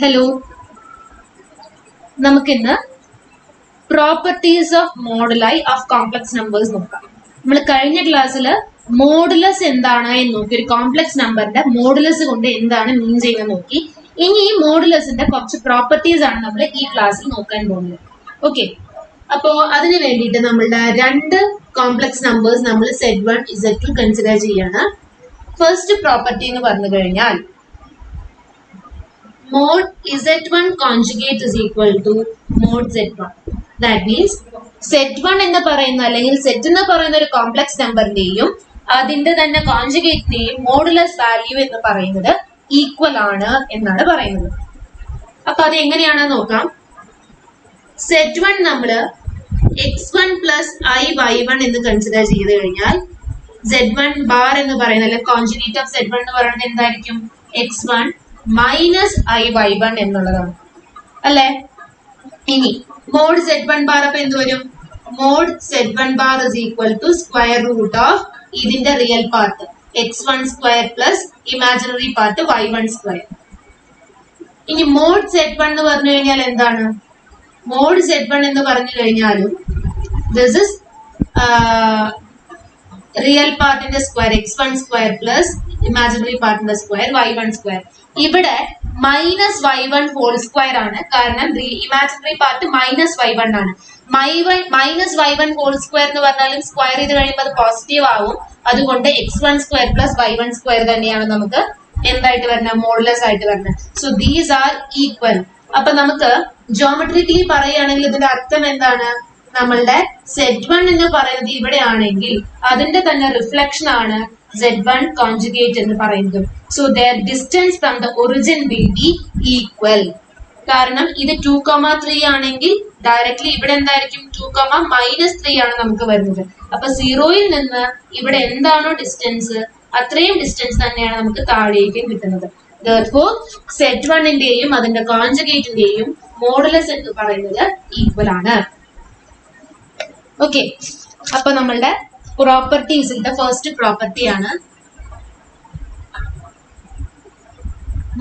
Hello, നമുക്കിന്ന് properties of moduli of complex numbers നോക്കാം. നമ്മൾ കഴിഞ്ഞ ക്ലാസ്സിൽ മോഡുലസ് എന്താണ് എന്ന് നോക്കി, ഒരു കോംപ്ലക്സ് നമ്പറിന്റെ മോഡുലസ് കൊണ്ട് എന്താണ് മീൻ ചെയ്യുന്നത് നോക്കി. ഇനി ഈ മോഡുലസിന്റെ കുറച്ച് പ്രോപ്പർട്ടീസ് ആണ് നമ്മൾ ഈ ക്ലാസ്സിൽ നോക്കാൻ പോകുന്നത്. ഓക്കെ, അപ്പോ അതിന് വേണ്ടിയിട്ട് നമ്മളുടെ രണ്ട് കോംപ്ലക്സ് നമ്പേഴ്സ് നമ്മൾ Z1 Z2 കൺസിഡർ ചെയ്യാണ്. ഫസ്റ്റ് പ്രോപ്പർട്ടി എന്ന് പറഞ്ഞു കഴിഞ്ഞാൽ mod Z1 conjugate is equal to mod Z1. That means Z1 എന്ന് പറയുന്ന അല്ലെങ്കിൽ Z എന്ന് പറയുന്ന ഒരു കോംപ്ലക്സ് നമ്പറിന്റെയും അതിന്റെ തന്നെ കോൺജുഗേറ്റിന്റെയും മോഡുലസ് വാല്യൂ എന്ന് പറയുന്നത് ഈക്വൽ ആണ് എന്നാണ് പറയുന്നത്. അപ്പൊ അത് എങ്ങനെയാണെന്ന് നോക്കാം. Z1 നമ്മള് x1 പ്ലസ് i y1 എന്ന് കൺസിഡർ ചെയ്ത് കഴിഞ്ഞാൽ Z1 ബാർ എന്ന് പറയുന്നത് അല്ലെങ്കിൽ കോൺജുഗേറ്റ് ഓഫ് Z1 എന്ന് പറയുന്നത് എന്തായിരിക്കും? x1 മൈനസ് ഐ y1 എന്നുള്ളതാണ് അല്ലെ. ഇനി മോഡ് Z1 ബാർ അപ്പൊ എന്ത് വരും? Mod Z1 bar is equal to square root of ഇതിന്റെ real part x1 square plus imaginary part y1 square. ഇനി മോഡ് Z1 എന്ന് പറഞ്ഞു കഴിഞ്ഞാൽ എന്താണ്? മോഡ് Z1 എന്ന് പറഞ്ഞു കഴിഞ്ഞാലും ദിസ് ഇസ് റിയൽ പാർട്ടിന്റെ square x1 square plus imaginary പാർട്ടിന്റെ സ്ക്വയർ y1 സ്ക്വയർ. ഇവിടെ മൈനസ് y1 ഹോൾ സ്ക്വയർ ആണ്, കാരണം ഇമാജിനറി പാർട്ട് മൈനസ് y1 ആണ്. മൈനസ് y1 ഹോൾ സ്ക്വയർ എന്ന് പറഞ്ഞാലും സ്ക്വയർ ചെയ്ത് കഴിയുമ്പോൾ അത് പോസിറ്റീവ് ആവും. അതുകൊണ്ട് x1 square plus y1 square തന്നെയാണ് നമുക്ക് എന്തായിട്ട് വരുന്നത്? മോഡുലസ് ആയിട്ട് വരുന്നത്. So these are equal. അപ്പൊ നമുക്ക് ജോമെട്രിക്കലി പറയുകയാണെങ്കിൽ ഇതിന്റെ അർത്ഥം എന്താണ്? നമ്മളുടെ Z1 എന്ന് പറയുന്നത് ഇവിടെ ആണെങ്കിൽ അതിന്റെ തന്നെ റിഫ്ലക്ഷൻ ആണ് Z1 കോൺജുഗേറ്റ് എന്ന് പറയുന്നത്. So there distance from the origin will be equal. കാരണം ഇത് 2,3 ആണെങ്കിൽ ഡയറക്ട്ലി ഇവിടെ എന്തായിരിക്കും? 2,-3 ആണ് നമുക്ക് വരുന്നത്. അപ്പൊ സീറോയിൽ നിന്ന് ഇവിടെ എന്താണോ ഡിസ്റ്റൻസ് അത്രയും ഡിസ്റ്റൻസ് തന്നെയാണ് നമുക്ക് താഴേക്കും കിട്ടുന്നത്. Therefore Z1 ന്റെയും അതിന്റെ കോൺജുഗേറ്റിന്റെയും മോഡുലസ് എന്ന് പറയുന്നത് ഈക്വൽ ആണ്. ഓക്കെ, അപ്പൊ നമ്മളുടെ പ്രോപ്പർട്ടീസിന്റെ ഫസ്റ്റ് പ്രോപ്പർട്ടി ആണ്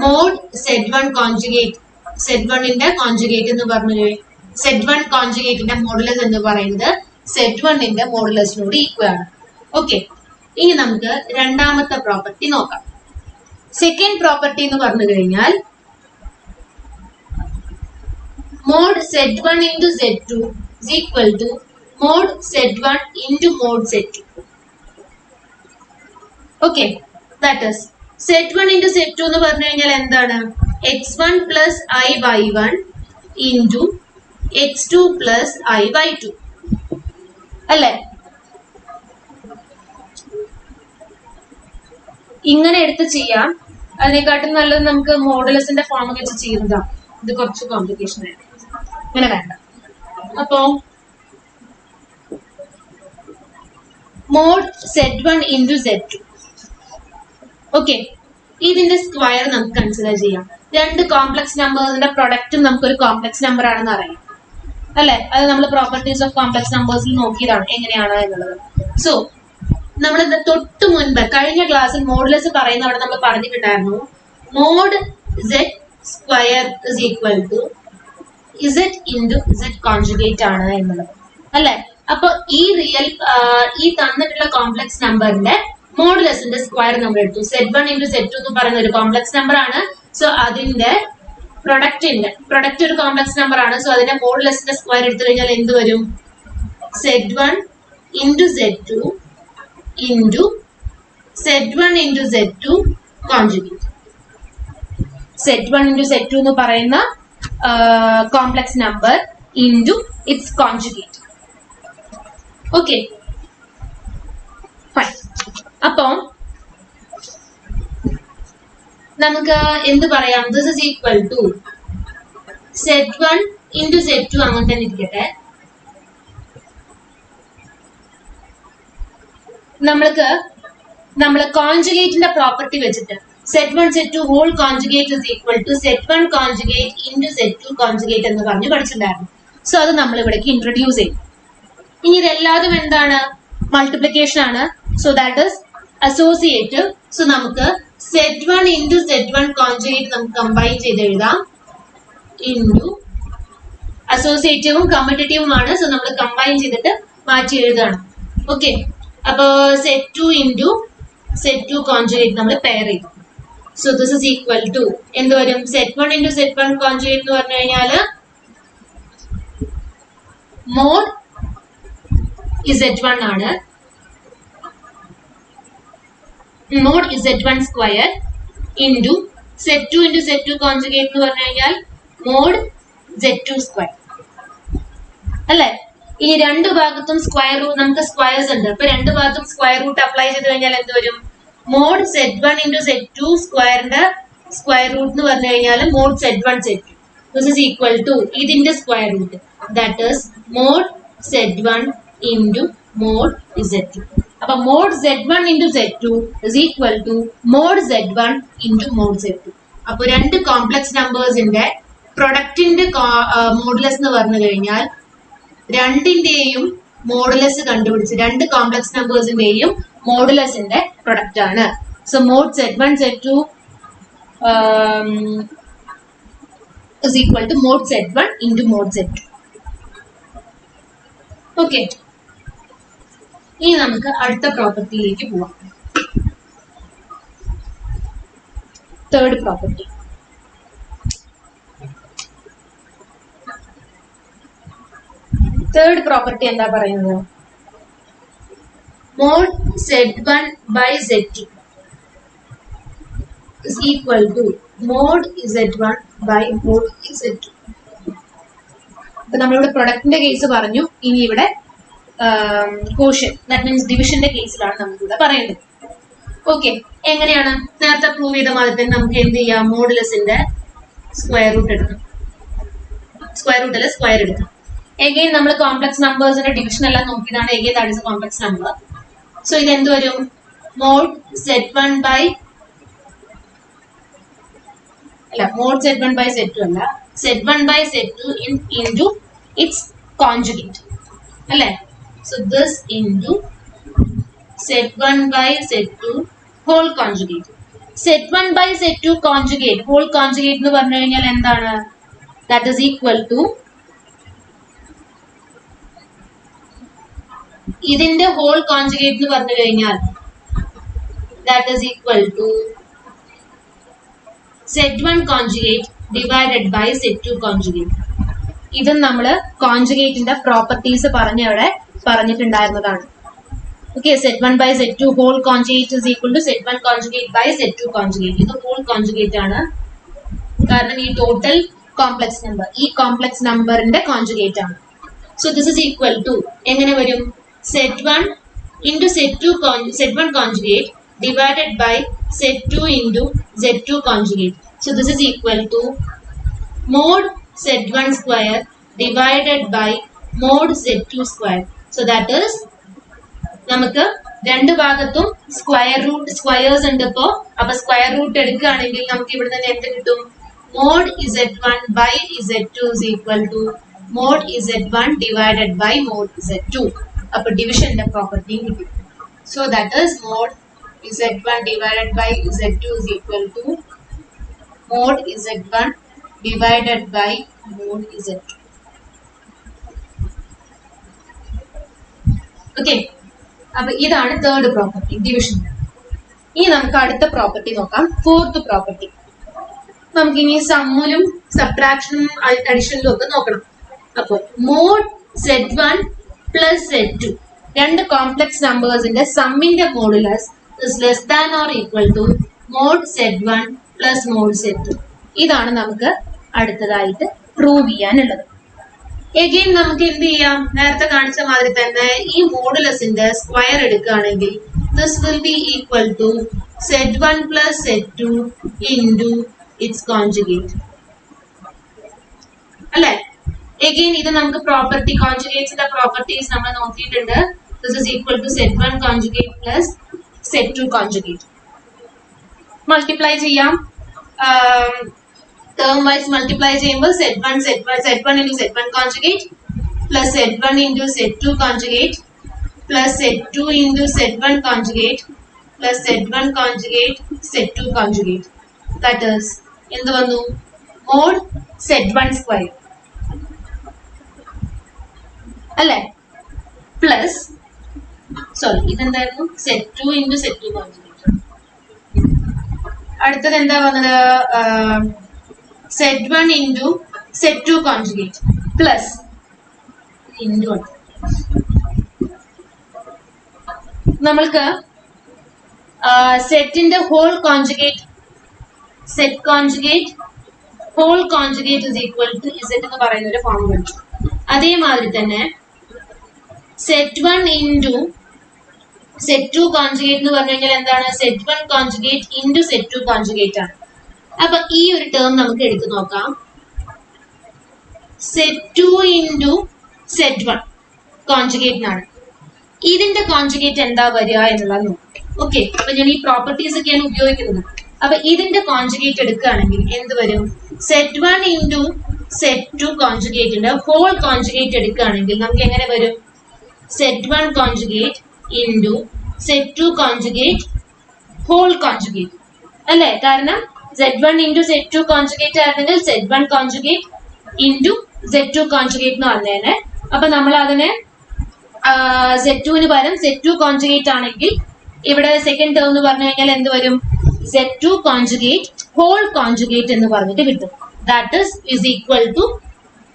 മോഡ് Z1 കോൺജുഗേറ്റ്. Z1 ന്റെ കോൺജുഗേറ്റ് എന്ന് പറഞ്ഞു Z1 കോൺജുഗേറ്റിന്റെ മോഡുലസ് എന്ന് പറയുന്നത് Z1 ന്റെ മോഡുലസിനോട് ഈക്വൽ ആണ്. ഓക്കെ, ഇനി നമുക്ക് രണ്ടാമത്തെ പ്രോപ്പർട്ടി നോക്കാം. സെക്കൻഡ് പ്രോപ്പർട്ടി എന്ന് പറഞ്ഞു കഴിഞ്ഞാൽ mod Z1 into Z2 is equal to mod Z1 into mod Z2. Okay, that is Z1 into Z2 എന്ന് പറഞ്ഞു കഴിഞ്ഞാൽ എന്താണ്? x1 plus i y1 into x2 plus i y2 അല്ലേ? ഇങ്ങനെ എടുത്ത് ചെയ്യാം. അതിനെക്കാട്ടും നല്ലത് നമുക്ക് മോഡുലസിന്റെ ഫോം വെച്ച് ചെയ്യുന്നതാണ്. ഇത് കുറച്ച് കോംപ്ലിക്കേഷൻ ആയിട്ട് ഇങ്ങനെ വേണ്ട. അപ്പോ mod Z1 into Z2. Okay, ഇതിന്റെ സ്ക്വയർ നമുക്ക് കൺസിഡർ ചെയ്യാം. രണ്ട് കോംപ്ലക്സ് നമ്പേഴ്സിന്റെ പ്രൊഡക്റ്റും നമുക്കൊരു കോംപ്ലക്സ് നമ്പർ ആണെന്ന് അറിയാം അല്ലെ. അത് നമ്മൾ പ്രോപ്പർട്ടീസ് ഓഫ് കോംപ്ലക്സ് നമ്പേഴ്സിൽ നോക്കിയതാണ് എങ്ങനെയാണ് എന്നുള്ളത്. സോ നമ്മൾ തൊട്ട് മുൻപ് കഴിഞ്ഞ ക്ലാസ്സിൽ മോഡുലസ് പറയുന്ന അവിടെ നമ്മൾ പറഞ്ഞിട്ടുണ്ടായിരുന്നു mod Z square is equal to Z into Z conjugate ആണ് എന്നുള്ളത് അല്ലെ. അപ്പൊ ഈ തന്നിട്ടുള്ള കോംപ്ലക്സ് നമ്പറിന്റെ മോഡുലസിന്റെ സ്ക്വയർ നമ്മൾ എടുത്തു. Z1 into Z2 എന്ന് പറയുന്ന ഒരു കോംപ്ലക്സ് നമ്പർ ആണ്. സോ അതിന്റെ പ്രൊഡക്റ്റ് ഒരു കോംപ്ലക്സ് നമ്പർ ആണ്. സോ അതിന്റെ മോഡുലസിന്റെ സ്ക്വയർ എടുത്തു കഴിഞ്ഞാൽ എന്ത് വരും? Z1 into Z2 into Z1 into Z2 conjugate. Z1 into Z2 എന്ന് പറയുന്ന complex number into its conjugate. Okay, fine. അപ്പൊ നമുക്ക് എന്ത് പറയാം? This is equal to Z1 into Z2 അങ്ങനെ തന്നെ ഇരിക്കട്ടെ. നമ്മള് കോൺജുഗേറ്റിന്റെ പ്രോപ്പർട്ടി വെച്ചിട്ട് Z1 Z2 whole conjugate is equal to Z1 conjugate into Z2 conjugate എന്ന് പറഞ്ഞ് പഠിച്ചിട്ടുണ്ടായിരുന്നു. സോ അത് നമ്മൾ ഇവിടേക്ക് ഇൻട്രൊഡ്യൂസ് ചെയ്യും. ഇനി ഇതെല്ലാതും എന്താണ്? മൾട്ടിപ്ലിക്കേഷൻ ആണ്. So that is associative. So നമുക്ക് Z1 into Z1 conjugate നമുക്ക് കമ്പൈൻ ചെയ്ത് എഴുതാം. ഇൻറ്റു അസോസിയേറ്റീവും കമ്മിറ്റേറ്റീവുമാണ്. സോ നമ്മൾ കമ്പൈൻ ചെയ്തിട്ട് മാറ്റി എഴുതാണ്. ഓക്കെ, അപ്പോ സെറ്റ് 2 ഇൻറ്റു സെറ്റ് 2 കോൺജുഗേറ്റ് നമ്മൾ പെയർ ചെയ്തു. So this is equal to എന്ത് വരും? സെറ്റ് 1 ഇൻറ്റു സെറ്റ് 1 കോൺജുഗേറ്റ് എന്ന് പറഞ്ഞു കഴിഞ്ഞാൽ മോഡ് Z1 ആണ്. Mod Z1 square into Z 2 into Z 2 conjugate എന്ന് പറഞ്ഞു കഴിഞ്ഞാൽ മോഡ് Z2 സ്ക്വയർ അല്ലെ? ഇനി രണ്ട് ഭാഗത്തും സ്ക്വയർ റൂട്ട്, നമുക്ക് സ്ക്വയർസ് ഉണ്ട്. അപ്പൊ രണ്ട് ഭാഗത്തും സ്ക്വയർ റൂട്ട് അപ്ലൈ ചെയ്ത് കഴിഞ്ഞാൽ എന്ത് വരും? മോഡ് Z1 ഇൻറ്റു Z2 സ്ക്വയറിന്റെ സ്ക്വയർ റൂട്ട് എന്ന് പറഞ്ഞു കഴിഞ്ഞാൽ mod Z1 Z2. This is equal to ഇതിന്റെ square root, that is mod Z1 into mod Z2. അപ്പൊ mod Z1 into Z2 is equal to mod Z1 into mod Z2. അപ്പൊ രണ്ട് complex നമ്പേഴ്സിന്റെ പ്രൊഡക്റ്റിന്റെ modulus എന്ന് പറഞ്ഞു കഴിഞ്ഞാൽ രണ്ടിന്റെയും മോഡുലസ് കണ്ടുപിടിച്ച് രണ്ട് കോംപ്ലക്സ് നമ്പേഴ്സിന്റെയും മോഡുലസിന്റെ പ്രൊഡക്റ്റ് ആണ്. So mod Z1 Z2 is equal to mod Z1 into mod Z2. Okay, ഇനി നമുക്ക് അടുത്ത പ്രോപ്പർട്ടിയിലേക്ക് പോവാം. Third property. തേർഡ് പ്രോപ്പർട്ടി എന്താ പറയുന്നത്? Mod Z1 by Z2 is equal to mod Z1 by mod Z2. അപ്പൊ നമ്മളിവിടെ പ്രൊഡക്റ്റിന്റെ കേസ് പറഞ്ഞു. ഇനി ഇവിടെ കോഷ്യൻ, ദാറ്റ് മീൻസ് ഡിവിഷന്റെ കേസിലാണ് നമുക്കിവിടെ പറയേണ്ടത്. ഓക്കെ, എങ്ങനെയാണ്? നേരത്തെ പ്രൂവ് ചെയ്ത മാതിരി തന്നെ നമുക്ക് എന്ത് ചെയ്യാം? മോഡുലസിന്റെ സ്ക്വയർ റൂട്ട് എടുക്കാം. സ്ക്വയർ റൂട്ട് അല്ല, സ്ക്വയർ എടുക്കാം. എഗെയിൻ നമ്മൾ കോംപ്ലക്സ് നമ്പേഴ്സിന്റെ ഡിവിഷൻ എല്ലാം നോക്കിയതാണ്. Again that is a complex number. So ഇത് എന്ത് വരും? മോഡ് Z1 by അല്ല, മോഡ് Z1 by Z2 അല്ല, Z1 by Z2 into its conjugate അല്ലേ? So this into Z1 by Z2 whole conjugate. Z1 by Z2 conjugate whole conjugate എന്ന് പറഞ്ഞു കഴിഞ്ഞാൽ എന്താണ്? That is equal to ഇതിന്റെ whole conjugate എന്ന് പറഞ്ഞു കഴിഞ്ഞാൽ that is equal to Z1 conjugate divided by Z2 conjugate. ഇതും നമ്മള് കോൺജുഗേറ്റിന്റെ പ്രോപ്പർട്ടീസ് പറഞ്ഞവിടെ പറഞ്ഞിട്ടുണ്ടായിരുന്നതാണ്. Okay, Z1 by Z2 whole conjugate is equal to Z1 conjugate by Z2 conjugate. ഇത് ഹോൾ കോൺജുഗേറ്റ് ആണ്, കാരണം ഈ ടോട്ടൽ കോംപ്ലക്സ് നമ്പർ ഈ കോംപ്ലക്സ് നമ്പറിന്റെ കോൺജുഗേറ്റ് ആണ്. So this is equal to എങ്ങനെ വരും? Z1 into Z1 conjugate divided by Z2 into Z2 conjugate. So this is equal to mod Z1 square divided by mod Z2 square. So that is നമുക്ക് രണ്ട് ഭാഗത്തും squares ഉണ്ട്. അപ്പൊ square root എടുക്കുകയാണെങ്കിൽ നമുക്ക് ഇവിടെ നിന്ന് എന്ത് കിട്ടും? mod Z1 by Z2 is equal to mod Z1 divided by mod Z2. അപ്പൊ ഡിവിഷന്റെ പ്രോപ്പർട്ടി കിട്ടും. So that is mod Z1 divided by Z2 is equal to mod Z1 divided by mod Z2. Okay, അപ്പൊ ഇതാണ് third property, division. ഇനി നമുക്ക് അടുത്ത property നോക്കാം, fourth property. നമുക്കിനി സമ്മിലും സബ്ട്രാക്ഷനും അഡിഷനിലും ഒക്കെ നോക്കണം. അപ്പോൾ മോഡ് Z1 പ്ലസ് Z2 രണ്ട് കോംപ്ലക്സ് നമ്പേഴ്സിന്റെ സമ്മിന്റെ modulus is less than or equal to mod Z1 plus mod Z2. ഇതാണ് നമുക്ക് അടുത്തതായിട്ട് പ്രൂവ് ചെയ്യാനുള്ളത്. എഗെയിൻ നമുക്ക് എന്ത് ചെയ്യാം? നേരത്തെ കാണിച്ച മാതിരി തന്നെ ഈ മോഡുലസിന്റെ സ്ക്വയർ എടുക്കുകയാണെങ്കിൽ this will be equal to Z1 plus Z2 into its conjugate അല്ലെ? എഗെയിൻ ഇത് നമുക്ക് പ്രോപ്പർട്ടി കോൺജുഗേറ്റ്സിന്റെ പ്രോപ്പർട്ടീസ് നമ്മൾ നോക്കിയിട്ടുണ്ട്. this is equal to Z1 conjugate plus Z2 conjugate. Multiply ചെയ്യാം, ടേം വൈസ് മൾട്ടിപ്ലൈ ചെയ്യുമ്പോൾ Z1 into Z1 conjugate plus Z1 into Z2 conjugate plus Z2 into Z1 conjugate plus Z1 conjugate Z2 conjugate. That is എന്ത് വന്നു? Mod z1 square അല്ലെ plus sorry ഇതെന്തായിരുന്നു z2 into z2 conjugate. അടുത്തത് എന്താ വന്നത് z1 into z2 conjugate plus into നമ്മൾക്ക് സെറ്റിന്റെ whole conjugate set conjugate whole conjugate is equal to ഇസെറ്റ് എന്ന് പറയുന്ന ഒരു ഫോം പഠിച്ചു. അതേമാതിരി തന്നെ z1 ഇൻറ്റു z2 കോൺജുഗേറ്റ് എന്ന് പറഞ്ഞു കഴിഞ്ഞാൽ എന്താണ് z1 conjugate into z2 conjugate ആണ്. അപ്പൊ ഈ ഒരു ടേം നമുക്ക് എടുത്തു നോക്കാം. z2 ഇൻറ്റു z1 കോൺജുഗേറ്റ് ആണ്. ഇതിന്റെ കോൺജുഗേറ്റ് എന്താ വരിക എന്നുള്ളത് നോക്കാം. ഓക്കെ, അപ്പൊ ഞാൻ ഈ പ്രോപ്പർട്ടീസ് ഒക്കെയാണ് ഉപയോഗിക്കുന്നത്. അപ്പൊ ഇതിന്റെ കോൺജുഗേറ്റ് എടുക്കുകയാണെങ്കിൽ എന്ത് വരും z1 into z2 കോൺജുഗേറ്റിന്റെ whole conjugate എടുക്കുകയാണെങ്കിൽ നമുക്ക് എങ്ങനെ വരും z1 conjugate into z2 conjugate whole conjugate അല്ലെ. കാരണം z1 ഇൻറ്റു z2 കോൺജുഗേറ്റ് ആയിരുന്നെങ്കിൽ z1 conjugate into z2 conjugate എന്ന് പറഞ്ഞേനെ. അപ്പൊ നമ്മൾ അതിനെ z2 പകരം z2 കോൺജുഗേറ്റ് ആണെങ്കിൽ ഇവിടെ സെക്കൻഡ് ടേം എന്ന് പറഞ്ഞു കഴിഞ്ഞാൽ എന്ത് വരും z2 കോൺജുഗേറ്റ് ഹോൾ കോൺജുഗേറ്റ് എന്ന് പറഞ്ഞിട്ട് കിട്ടും. That is equal to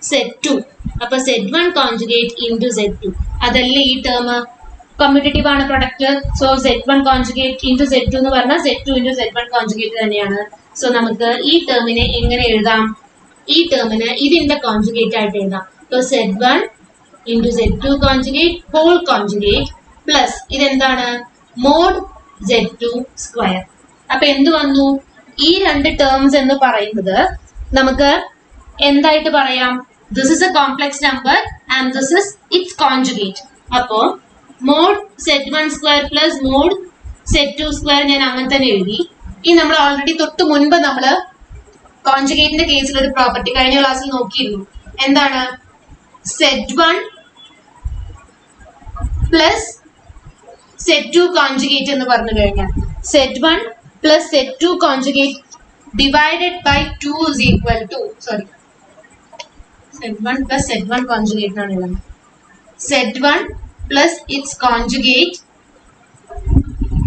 z2. അപ്പൊ z1 കോൺജുഗേറ്റ് ഇൻറ്റു z2 അതല്ലേ ഈ ടേം കമ്മ്യൂട്ടേറ്റീവ് ആണ് product. So z1 conjugate into z2 എന്ന് പറഞ്ഞാൽ z2 ഇൻറ്റു z1 കോൺജുഗേറ്റ് തന്നെയാണ്. സോ നമുക്ക് ഈ ടേമിനെ എങ്ങനെ എഴുതാം? ഈ ടേമിന് ഇതിന്റെ കോൺജുഗേറ്റ് ആയിട്ട് എഴുതാം. So z1 into z2 conjugate whole conjugate plus ഇതെന്താണ് മോഡ് z2 സ്ക്വയർ. അപ്പൊ എന്ത് വന്നു? ഈ രണ്ട് ടേംസ് എന്ന് പറയുന്നത് നമുക്ക് എന്തായിട്ട് പറയാം? This is a complex number and this is its conjugate. അപ്പോ mod z1 square plus mod z2 square ഞാൻ അങ്ങനെ തന്നെ എഴുതി. ഈ നമ്മൾ ഓൾറെഡി തൊട്ട് മുൻപ് നമ്മള് കോൺജുഗേറ്റിന്റെ കേസിൽ ഒരു പ്രോപ്പർട്ടി കഴിഞ്ഞ ക്ലാസ്സിൽ നോക്കിയിരുന്നു. എന്താണ് z1 പ്ലസ് z2 കോൺജുഗേറ്റ് എന്ന് പറഞ്ഞു കഴിഞ്ഞാൽ z1 plus z2 conjugate divided by 2 is equal to z1 plus z1 conjugate ആണ് എഴുതുന്നത്. z1 plus its conjugate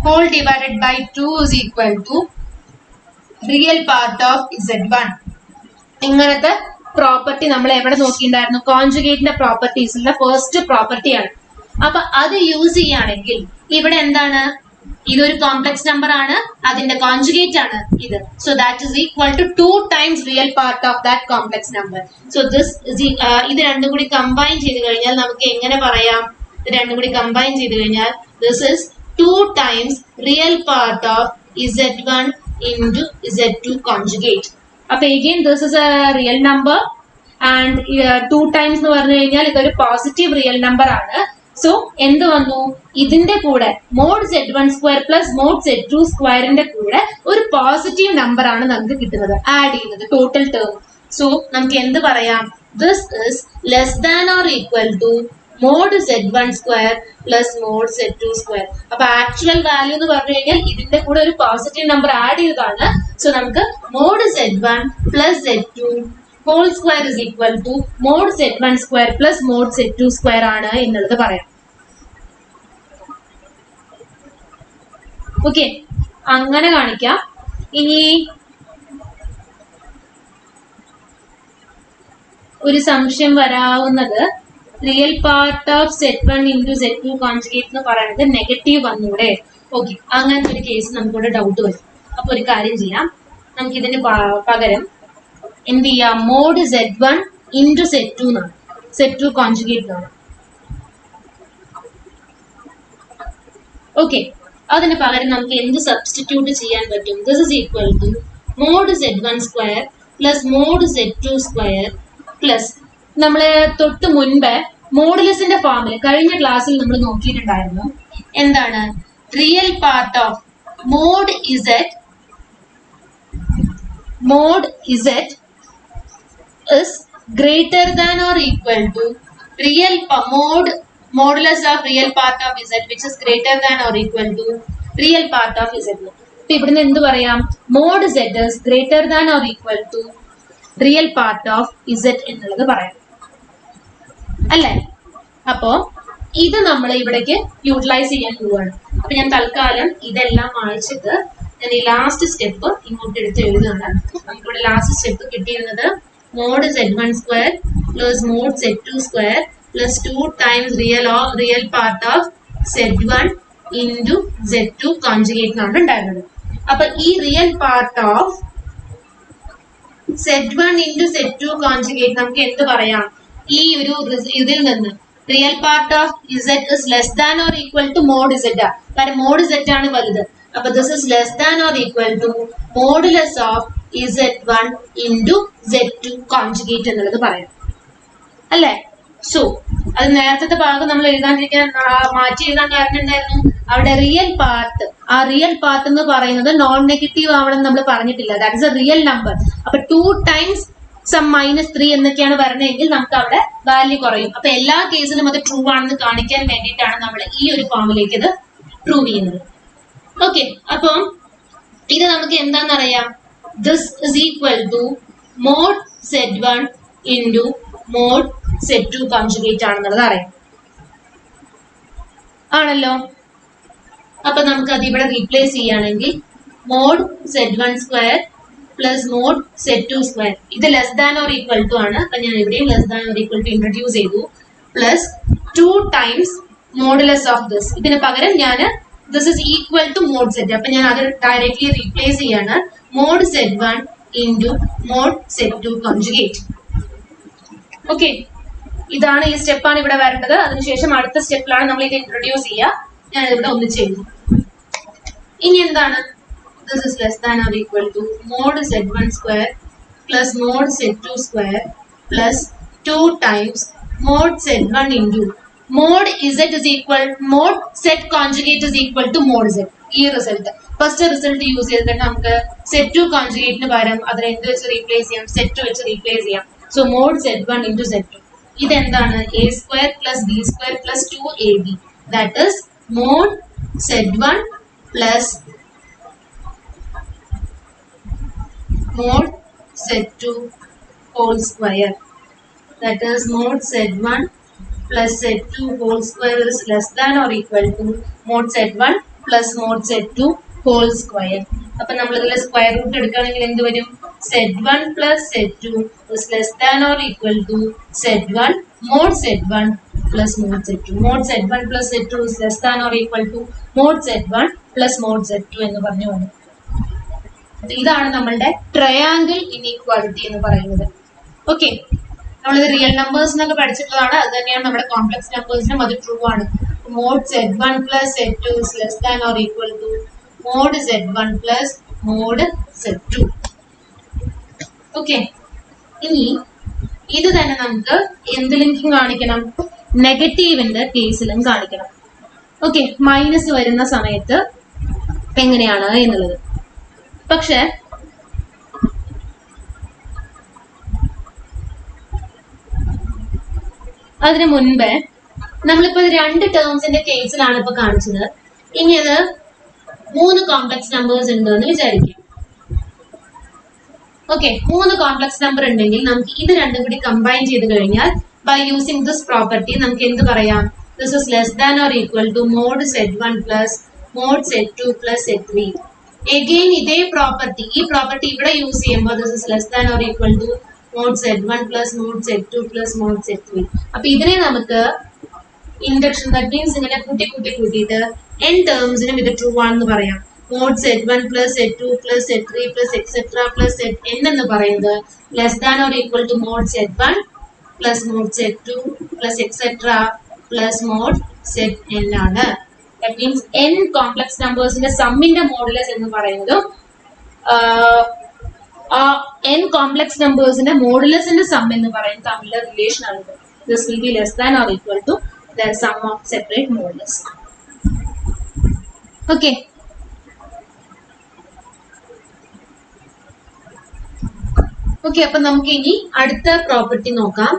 whole divided by 2 is equal to real part of z1. ഇങ്ങനത്തെ property നമ്മൾ എവിടെ നോക്കിയിട്ടുണ്ടായിരുന്നു? കോൺജുഗേറ്റിന്റെ പ്രോപ്പർട്ടീസിലെ first പ്രോപ്പർട്ടിയാണ്. അപ്പൊ അത് യൂസ് ചെയ്യുകയാണെങ്കിൽ ഇവിടെ എന്താണ്? ഇതൊരു കോംപ്ലക്സ് നമ്പർ ആണ്, അതിന്റെ കോൺജുഗേറ്റ് ആണ് ഇത്. So that is equal to 2 times real part of that complex number. So this ഇത് രണ്ടും കൂടി കമ്പൈൻ ചെയ്ത് കഴിഞ്ഞാൽ നമുക്ക് എങ്ങനെ പറയാം? ഇത് രണ്ടും കൂടി കമ്പൈൻ ചെയ്ത് കഴിഞ്ഞാൽ this is 2 times real part of z1 into z2 conjugate. അപ്പൊ again this is a real number and 2 times എന്ന് പറഞ്ഞു കഴിഞ്ഞാൽ ഇതൊരു പോസിറ്റീവ് റിയൽ നമ്പർ ആണ്. സോ എന്ത് വന്നു? ഇതിന്റെ കൂടെ mode z1 square plus mod z2 സ്ക്വയറിന്റെ കൂടെ ഒരു പോസിറ്റീവ് നമ്പർ ആണ് നമുക്ക് കിട്ടുന്നത്, ആഡ് ചെയ്യുന്നത് ടോട്ടൽ ടേം. സോ നമുക്ക് എന്ത് പറയാം? This is less than or equal to mod z1 square plus mod z2 square. അപ്പൊ ആക്ച്വൽ വാല്യൂ എന്ന് പറഞ്ഞു കഴിഞ്ഞാൽ ഇതിന്റെ കൂടെ ഒരു പോസിറ്റീവ് നമ്പർ ആഡ് ചെയ്തതാണ്. സോ നമുക്ക് mod z1 plus z2 whole square is equal to mod z1 square plus mod z2 square ആണ് എന്നുള്ളത് പറയാം. ഓക്കെ, അങ്ങനെ കാണിക്കാം. ഇനി ഒരു സംശയം വരാവുന്നത് real part of z1 into z2 conjugate എന്ന് പറയുന്നത് നെഗറ്റീവ് വന്നൂടെ? ഓക്കെ, അങ്ങനത്തെ ഒരു കേസ് നമുക്കിവിടെ ഡൗട്ട് വരും. അപ്പൊ ഒരു കാര്യം ചെയ്യാം, നമുക്ക് ഇതിന് പകരം എന്ത് ചെയ്യാം? മോഡ് z1 ഇൻറ്റു z2 എന്നാണ്, z2 കോൺജുഗേറ്റ് ആണ്. ഓക്കെ, അതിന് പകരം നമുക്ക് എന്ത് സബ്സ്റ്റിറ്റ്യൂട്ട് ചെയ്യാൻ പറ്റും? This is equal to mod z1 square plus mod z2 square plus നമ്മള് തൊട്ട് മുൻപ് മോഡുലസിന്റെ ഫോമിൽ കഴിഞ്ഞ ക്ലാസ്സിൽ നമ്മൾ നോക്കിയിട്ടുണ്ടായിരുന്നു. എന്താണ്? Real part of mod z is greater than or equal to real modulus of real part of z which is greater than or equal to real part of z. ഇപ്പൊ ഇവിടുന്ന് എന്ത് പറയാം? Mod z is greater than or equal to real part of z എന്നുള്ളത് പറയാം അല്ലേ. അപ്പോ ഇത് നമ്മൾ ഇവിടേക്ക് യൂട്ടിലൈസ് ചെയ്യാൻ പോവുകയാണ്. അപ്പൊ ഞാൻ തൽക്കാലം ഇതെല്ലാം വായിച്ചിട്ട് ഞാൻ ഈ ലാസ്റ്റ് സ്റ്റെപ്പ് ഇങ്ങോട്ട് എടുത്ത് എഴുതുകയാണ്. നമുക്കിവിടെ ലാസ്റ്റ് സ്റ്റെപ്പ് കിട്ടിയിരുന്നത് mod Z1 square plus mod Z2 square plus 2 times real part of Z1 into Z2 conjugate എന്നാണ് ഉണ്ടായിരുന്നത്. അപ്പൊ ഈ real part of Z1 into Z2 conjugate നമുക്ക് എന്ത് പറയാം? ഈ ഒരു ഇതിൽ നിന്ന് real part of Z is less than or equal to mod Z. കാരണം mod Z ആണ് വലുത്. അപ്പൊ this is less than or equal to modulus of Z1 into Z2 conjugate എന്നുള്ളത് പറയാം അല്ലേ. സോ അത് നേരത്തെ ഭാഗം നമ്മൾ എഴുതാണ്ടിരിക്കാൻ മാറ്റി എഴുതാൻ കാരണം എന്തായിരുന്നു? അവിടെ റിയൽ പാർട്ട്, ആ റിയൽ പാർട്ട് എന്ന് പറയുന്നത് നോൺ നെഗറ്റീവ് ആവണം നമ്മൾ പറഞ്ഞിട്ടില്ല. That is a real number. അപ്പൊ 2 ടൈംസ് സം -3 എന്നൊക്കെയാണ് വരണമെങ്കിൽ നമുക്ക് അവിടെ വാല്യൂ കുറയും. അപ്പൊ എല്ലാ കേസിലും അത് ട്രൂ ആണെന്ന് കാണിക്കാൻ വേണ്ടിയിട്ടാണ് നമ്മൾ ഈ ഒരു ഫോമിലേക്ക് ഇത് പ്രൂവ് ചെയ്യുന്നത്. ഓക്കെ, അപ്പം ഇത് നമുക്ക് എന്താണെന്നറിയാം? This is equal to mod Z1 into mod Z2 conjugate ആണെന്നുള്ളത് അറിയാം ആണല്ലോ. അപ്പൊ നമുക്ക് അത് ഇവിടെ റീപ്ലേസ് ചെയ്യുകയാണെങ്കിൽ mod Z1 square plus mod Z2 square, ഇത് less than or equal to ആണ്. അപ്പൊ ഞാൻ ഇവിടെയും less than or equal to introduce ചെയ്തു. Plus 2 times modulus of this. ഇതിന് പകരം ഞാൻ this is equal to mod Z. അപ്പൊ ഞാൻ അത് ഡയറക്ട്ലി റീപ്ലേസ് ചെയ്യാണ്. Mod Z1 into mod Z2 conjugate. Okay, ഇതാണ് ഈ സ്റ്റെപ്പാണ് ഇവിടെ വരേണ്ടത്. അതിനുശേഷം അടുത്ത സ്റ്റെപ്പിലാണ് നമ്മൾ ഇത് ഇൻട്രൊഡ്യൂസ് ചെയ്യുക. ഞാൻ ഇവിടെ ഒന്ന് ചെയ്തു. ഇനി എന്താണ്? This is less than or equal to mod Z1 square plus mod Z2 square plus 2 times mod Z1 into mod Z is equal mod Z conjugate is equal to mod Z. ഈ result first result use ചെയ്തിട്ട് നമുക്ക് Z2 കോൺജുഗേറ്റിന് പകരം അതിനെ എന്ത് വെച്ച് replace ചെയ്യാം? Z2 വെച്ച് replace ചെയ്യാം. So mod Z1 into Z2. ഇതെന്താണ്? A square plus B square plus 2AB. That is mod Z1 plus mod Z2 whole square. That is mod Z1 plus Z2 whole square is less than or equal to mod Z1 plus mod Z2 whole square. അപ്പൊ നമ്മൾ ഇതിലെ square root എടുക്കുകയാണെങ്കിൽ എന്ത് വരും? Z1 plus Z2 is less than or equal to Z1 mod Z1 plus mod Z2. Mod Z1 plus Z2 is less than or equal to mod Z1 plus mod Z2 എന്ന് പറഞ്ഞു വന്നു. ഇതാണ് നമ്മളുടെ triangle inequality എന്ന് പറയുന്നത്. Okay, നമ്മളിത് real numbers എന്നൊക്കെ പഠിച്ചിട്ടുള്ളതാണ്. അത് തന്നെയാണ് നമ്മുടെ കോംപ്ലക്സ് നമ്പേഴ്സിനും അത് ട്രൂ ആണ്. Mod Z1 plus Z2 is less than or equal to mod Z1 plus mod Z2. Okay, ഇനി ഇത് തന്നെ നമുക്ക് എന്തിലെങ്കിലും കാണിക്കണം? നെഗറ്റീവിന്റെ കേസിലും കാണിക്കണം. ഓക്കെ, മൈനസ് വരുന്ന സമയത്ത് എങ്ങനെയാണ് എന്നുള്ളത്. പക്ഷെ അതിനു മുൻപേ നമ്മളിപ്പോ 2 ടേംസിന്റെ കേസിലാണ് ഇപ്പൊ കാണിച്ചത്. ഇനി അത് 3 കോംപ്ലക്സ് നമ്പേഴ്സ് ഉണ്ട് എന്ന് വിചാരിക്കാം. ഓക്കെ, 3 കോംപ്ലക്സ് നമ്പർ ഉണ്ടെങ്കിൽ നമുക്ക് ഇത് രണ്ടും കൂടി കമ്പൈൻ ചെയ്ത് കഴിഞ്ഞാൽ ബൈ യൂസിങ് ദിസ് പ്രോപ്പർട്ടി നമുക്ക് എന്ത് പറയാം? This is less than or equal to mod Z1 plus mod Z2 plus Z3. Again ഇതേ പ്രോപ്പർട്ടി, ഈ പ്രോപ്പർട്ടി ഇവിടെ യൂസ് ചെയ്യുമ്പോൾ this is less than or equal to mod Z1 plus mod Z2 plus mod Z3. അപ്പൊ ഇതിനെ നമുക്ക് induction, that means ഇങ്ങനെ കൂട്ടിയിട്ട് n ടേംസിനും ഇത് ട്രൂ ആണെന്ന് പറയാം. Mod Z1 plus Z2 plus Z3 plus etcetera plus Zn എന്ന് പറയുന്നത് less than or equal to mod Z1 plus mod Z2 plus etcetera plus mod Zn ആണ്. That means n കോംപ്ലക്സ് നമ്പേഴ്സിന്റെ സമ്മിന്റെ modulus എന്ന് പറയുന്നത് n complex നമ്പേഴ്സിന്റെ മോഡുലസിന്റെ sum എന്ന് പറയുന്നത് തമ്മിലുള്ള റിലേഷൻ ആണ്. This will be less than or equal to the sum of separate modulus. Okay. Okay, അപ്പൊ നമുക്ക് ഇനി അടുത്ത പ്രോപ്പർട്ടി നോക്കാം.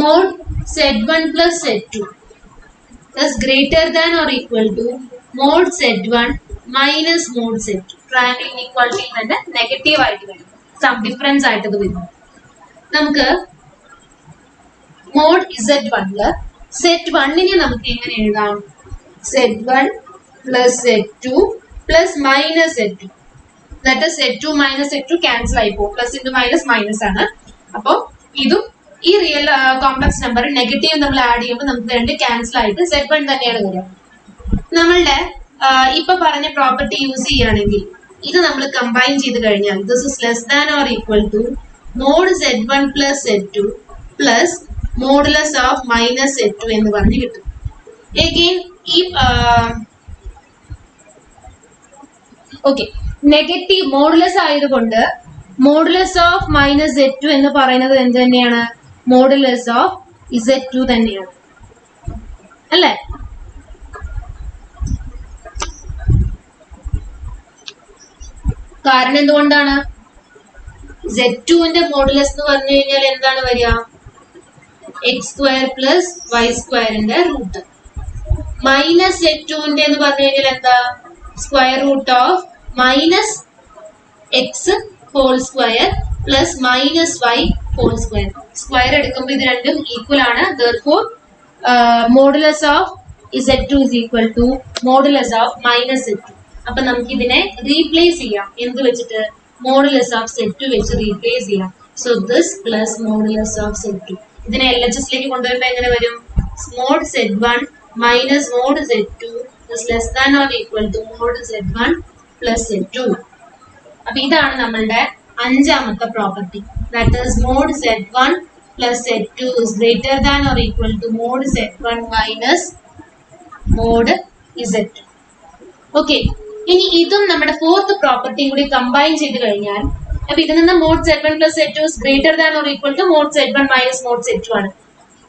Mod Z1 plus Z2 is greater than or equal to mod Z1 minus mod Z2. Triangle inequality തന്നെ negative ആയിട്ട് വരും. Some difference ആയിട്ട് ഇത് വരുന്നു. നമുക്ക് മോഡ് Z1 സെറ്റ് 1നെ നമുക്ക് എങ്ങനെ എഴുതാം? Z1 plus Z2 plus minus Z2. എന്നിട്ട് Z2 മൈനസ് Z2 ക്യാൻസൽ ആയി പോകും. പ്ലസ് ഇൻറ്റു മൈനസ് മൈനസ് ആണ്. അപ്പൊ ഇതും ഈ റിയൽ കോംപ്ലക്സ് നമ്പർ നെഗറ്റീവ് നമ്മൾ ആഡ് ചെയ്യുമ്പോൾ നമുക്ക് രണ്ട് ക്യാൻസൽ ആയിട്ട് Z1 തന്നെയാണ് വരിക. നമ്മളുടെ ഇപ്പൊ പറഞ്ഞ പ്രോപ്പർട്ടി യൂസ് ചെയ്യുകയാണെങ്കിൽ ഇത് നമ്മൾ കമ്പൈൻ ചെയ്ത് കഴിഞ്ഞാൽ this is less than or equal to mod Z1 plus Z2 plus modulus of minus Z2 എന്ന് പറഞ്ഞ് കിട്ടും. എഗെയിൻ ഈ ഓക്കെ നെഗറ്റീവ് മോഡുലസ് ആയതുകൊണ്ട് മോഡുലസ് ഓഫ് മൈനസ് Z2 എന്ന് പറയുന്നത് എന്ത് തന്നെയാണ്? മോഡുലസ് ഓഫ് Z2 തന്നെയാണ് അല്ലേ? കാരണം എന്തുകൊണ്ടാണ്? Z2ന്റെ മോഡുലസ് എന്ന് പറഞ്ഞു കഴിഞ്ഞാൽ എന്താണ് വരിക? x² plus y² root. Minus Z2ന്റെ എന്ന് പറഞ്ഞു കഴിഞ്ഞാൽ എന്താ? Square root of minus x whole square plus minus y whole square. Square എടുക്കുമ്പോൾ ഇത് രണ്ടും ഈക്വൽ ആണ്. therefore modulus of Z2 is equal to modulus of minus Z2. അപ്പൊ നമുക്ക് ഇതിനെ റീപ്ലേസ് ചെയ്യാം. എന്ത് വെച്ചിട്ട്? മോഡുലസ് ഓഫ് Z2 വെച്ച് റീപ്ലേസ് ചെയ്യാം. So this plus modulus of Z2. ഇതിനെ LHS ലേക്ക് കൊണ്ടുവരുമ്പോൾ എങ്ങനെ വരും? Mod Z1 minus mod Z2 is less than or equal to mod Z1 plus Z2. അപ്പൊ ഇതാണ് നമ്മളുടെ അഞ്ചാമത്തെ property. That is mod Z1 plus Z2 is greater than or equal to mod Z1 minus mod Z2. Okay, ഇനി ഇതും നമ്മുടെ fourth പ്രോപ്പർട്ടിയും കൂടി combine ചെയ്ത് കഴിഞ്ഞാൽ അപ്പൊ ഇതിൽ നിന്ന് mod Z1 plus Z2 is greater than or equal to mod Z1 minus mod Z2 ആണ്.